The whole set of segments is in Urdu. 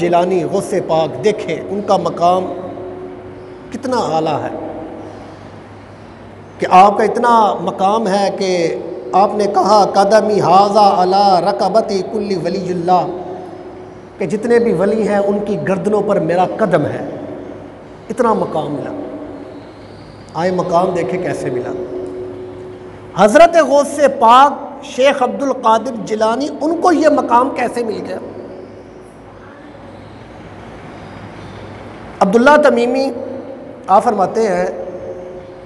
جیلانی غوث پاک، دیکھیں ان کا مقام کتنا اعلیٰ ہے کہ آپ کا اتنا مقام ہے کہ آپ نے کہا قدمی ھذا علی رقبتی کل ولی اللہ، کہ جتنے بھی ولی ہیں ان کی گردنوں پر میرا قدم ہے، اتنا مقام ملا۔ آئے مقام دیکھیں کیسے ملا۔ حضرت غوث پاک شیخ عبد القادر جیلانی، ان کو یہ مقام کیسے مل گیا؟ عبداللہ تمیمی آپ فرماتے ہیں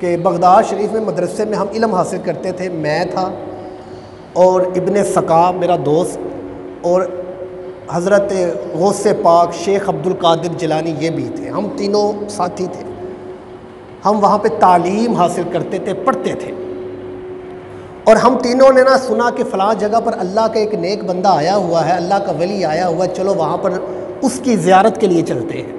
کہ بغداد شریف میں مدرسے میں ہم علم حاصل کرتے تھے، میں تھا اور ابن سقا میرا دوست، اور حضرت غوث پاک شیخ عبد القادر جیلانی یہ بھی تھے، ہم تینوں ساتھی تھے۔ ہم وہاں پہ تعلیم حاصل کرتے تھے، پڑھتے تھے، اور ہم تینوں نے نا سنا کہ فلاں جگہ پر اللہ کا ایک نیک بندہ آیا ہوا ہے، اللہ کا ولی آیا ہوا ہے، چلو وہاں پر اس کی زیارت کے لیے چلتے ہیں۔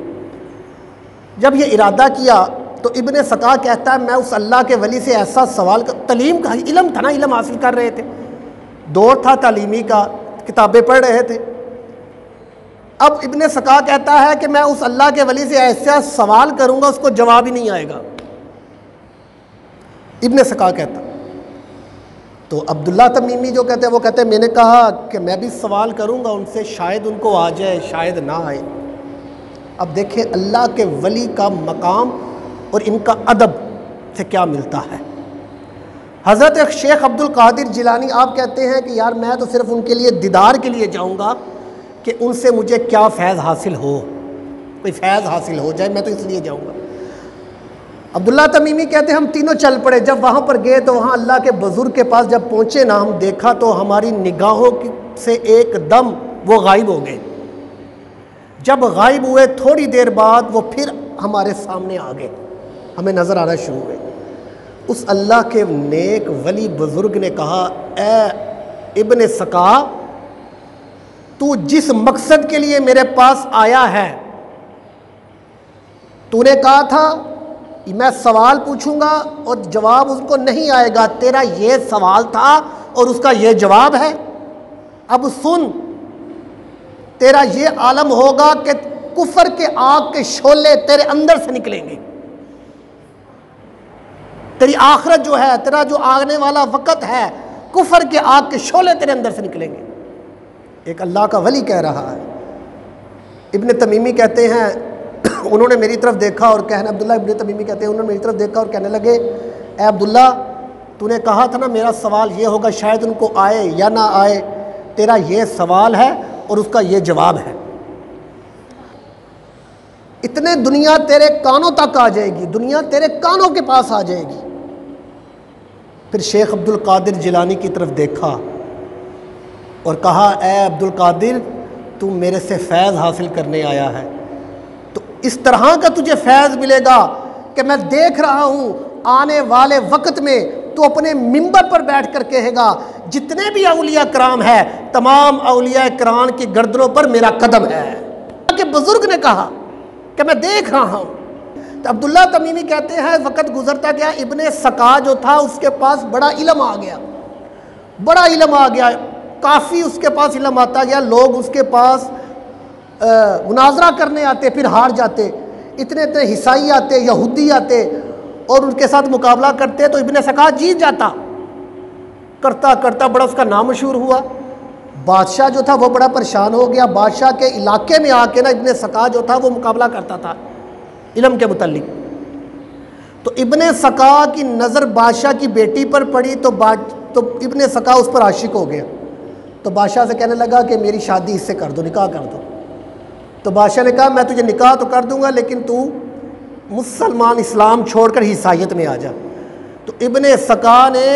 جب یہ ارادہ کیا تو ابن سقا کہتا ہے میں اس اللہ کے ولی سے ایسا سوال تعلیم کا علم تھا نا، علم حاصل کر رہے تھے، دور تھا تعلیمی کا، کتابیں پڑھ رہے تھے۔ اب ابن سقا کہتا ہے کہ میں اس اللہ کے ولی سے ایسا سوال کروں گا اس کو جواب ہی نہیں آئے گا، ابن سقا کہتا۔ تو عبداللہ تمیمی جو کہتے ہیں وہ کہتے ہیں میں نے کہا کہ میں بھی سوال کروں گا ان سے، شاید ان کو آ جائے شاید نہ آئے۔ اب دیکھیں اللہ کے ولی کا مقام اور ان کا ادب سے کیا ملتا ہے۔ حضرت شیخ عبد القادر جیلانی آپ کہتے ہیں کہ یار میں تو صرف ان کے لیے دیدار کے لیے جاؤں گا کہ ان سے مجھے کیا فیض حاصل ہو، کوئی فیض حاصل ہو جائے، میں تو اس لیے جاؤں گا۔ عبداللہ تمیمی کہتے ہیں ہم تینوں چل پڑے، جب وہاں پر گئے تو وہاں اللہ کے بزرگ کے پاس جب پہنچے نا، ہم دیکھا تو ہماری نگاہوں سے ایک دم وہ غائب ہو گئے۔ جب غائب ہوئے تھوڑی دیر بعد وہ پھر ہمارے سامنے آ گئے، ہمیں نظر آنا شروع ہوئے۔ اس اللہ کے نیک ولی بزرگ نے کہا اے ابن سقا، تو جس مقصد کے لیے میرے پاس آیا ہے، تو نے کہا تھا میں سوال پوچھوں گا اور جواب اس کو نہیں آئے گا، تیرا یہ سوال تھا اور اس کا یہ جواب ہے۔ اب سن، تیرا یہ عالم ہوگا کہ کفر کے آگ کے شعلے تیرے اندر سے نکلیں گے، تیری آخرت جو ہے، تیرا جو آنے والا وقت ہے، کفر کے آگ کے شعلے تیرے اندر سے نکلیں گے۔ ایک اللہ کا ولی کہہ رہا ہے۔ ابن تمیمی کہتے ہیں انہوں نے میری طرف دیکھا اور کہنے، عبداللہ ابن تمیمی کہتے ہیں انہوں نے میری طرف دیکھا اور کہنے لگے اے عبداللہ، تو نے کہا تھا نا میرا سوال یہ ہوگا شاید ان کو آئے یا نہ آئے، تیرا یہ سوال ہے اور اس کا یہ جواب ہے۔ اتنے دنیا تیرے کانوں تک آ جائے گی، دنیا تیرے کانوں کے پاس آ جائے گی۔ پھر شیخ عبد القادر جیلانی کی طرف دیکھا اور کہا اے عبد القادر، تو میرے سے فیض حاصل کرنے آیا ہے، تو اس طرح کا تجھے فیض ملے گا کہ میں دیکھ رہا ہوں آنے والے وقت میں تو اپنے منبر پر بیٹھ کر کہے گا جتنے بھی اولیاء کرام ہیں تمام اولیاء کرام کی گردنوں پر میرا قدم ہے۔ کہ بزرگ نے کہا کہ میں دیکھ رہا ہوں۔ تو عبداللہ تمیمی کہتے ہیں وقت گزرتا گیا، ابن سقا جو تھا اس کے پاس بڑا علم آ گیا، بڑا علم آ گیا، کافی اس کے پاس علم آتا گیا، لوگ اس کے پاس مناظرہ کرنے آتے پھر ہار جاتے، اتنے عیسائی آتے، یہودی آتے اور ان کے ساتھ مقابلہ کرتے تو ابن سقا جیت جاتا، کرتا کرتا بڑا اس کا نام مشہور ہوا۔ بادشاہ جو تھا وہ بڑا پریشان ہو گیا، بادشاہ کے علاقے میں آ کے نا ابن سقا جو تھا وہ مقابلہ کرتا تھا علم کے متعلق۔ تو ابن سقا کی نظر بادشاہ کی بیٹی پر پڑی تو ابن سقا اس پر عاشق ہو گیا، تو بادشاہ سے کہنے لگا کہ میری شادی اس سے کر دو، نکاح کر دو۔ تو بادشاہ نے کہا میں تجھے نکاح تو کر دوں گا لیکن تو مسلمان اسلام چھوڑ کر عیسائیت میں آ جا۔ تو ابن سقا نے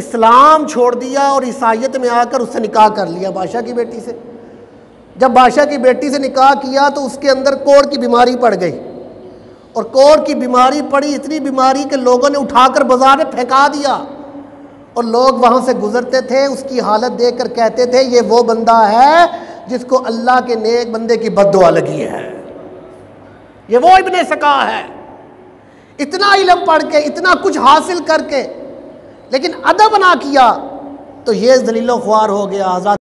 اسلام چھوڑ دیا اور عیسائیت میں آ کر اس سے نکاح کر لیا بادشاہ کی بیٹی سے۔ جب بادشاہ کی بیٹی سے نکاح کیا تو اس کے اندر کوڑ کی بیماری پڑ گئی، اور کوڑ کی بیماری پڑی، اتنی بیماری کہ لوگوں نے اٹھا کر بازار میں پھینکا دیا، اور لوگ وہاں سے گزرتے تھے اس کی حالت دیکھ کر کہتے تھے یہ وہ بندہ ہے جس کو اللہ کے نیک بندے کی بد دعا لگی ہے، یہ وہ ابن سقا ہے۔ اتنا علم پڑھ کے، اتنا کچھ حاصل کر کے لیکن ادب نہ کیا تو یہ ذلیل و خوار ہو گیا، آزاد